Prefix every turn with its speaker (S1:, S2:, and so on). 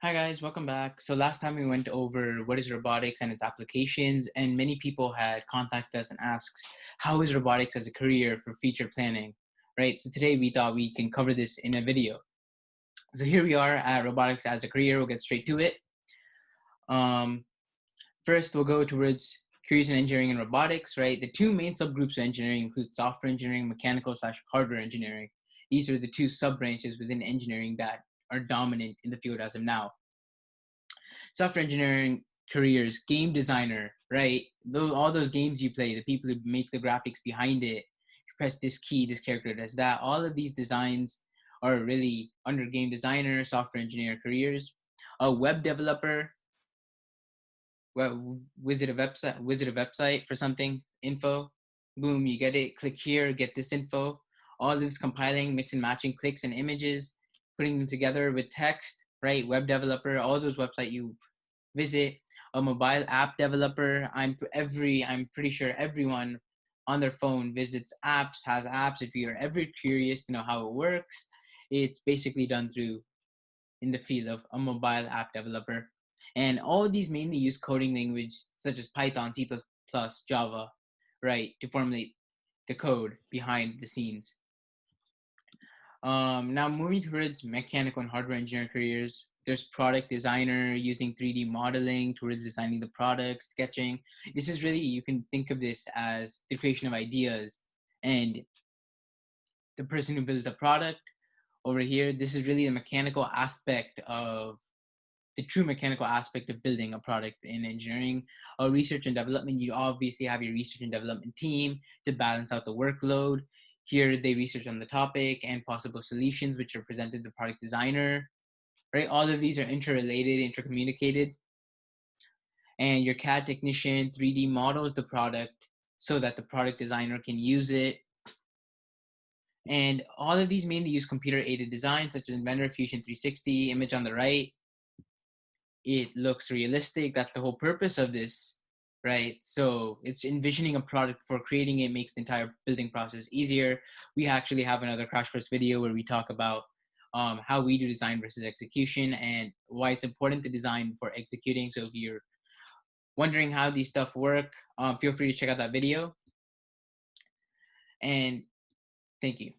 S1: Hi guys, welcome back. So last time we went over what is robotics and its applications, and many people had contacted us and asked, how is robotics as a career for future planning, right? So today we thought we can cover this in a video. So here we are at robotics as a career. We'll get straight to it. Um, First, we'll go towards careers in engineering and robotics, right? The two main subgroups of engineering include software engineering, mechanical/hardware engineering. These are the two sub-branches within engineering that are dominant in the field as of now. Software engineering careers, game designer, right? All those games you play, the people who make the graphics behind it, you press this key, this character does that. All of these designs are really under game designer, software engineer careers. A web developer, well, visit a website for something, info, boom, you get it. Click here, get this info. All this compiling, mix and matching clicks and images, putting them together with text, right? Web developer, all those website you visit. A mobile app developer. I'm pretty sure everyone on their phone visits apps, has apps. If you're ever curious to know how it works, it's basically done through in the field of a mobile app developer. And all of these mainly use coding language such as Python, C++, Java, right, to formulate the code behind the scenes. Now moving towards mechanical and hardware engineering careers, there's product designer using 3D modeling towards designing the product, sketching. This is really, you can think of this as the creation of ideas, and the person who builds the product over here, this is really the mechanical aspect of the true mechanical aspect of building a product in engineering. Research and development, you obviously have your research and development team to balance out the workload. Here they research on the topic and possible solutions which are presented to the product designer, right? All of these are interrelated, intercommunicated. And your CAD technician 3D models the product so that the product designer can use it. And all of these mainly use computer aided design such as Inventor, Fusion 360, image on the right. It looks realistic. That's the whole purpose of this, right? So it's envisioning a product before creating it, makes the entire building process easier. We actually have another crash course video where we talk about how we do design versus execution and why it's important to design before executing. So if you're wondering how these stuff work, feel free to check out that video. And thank you.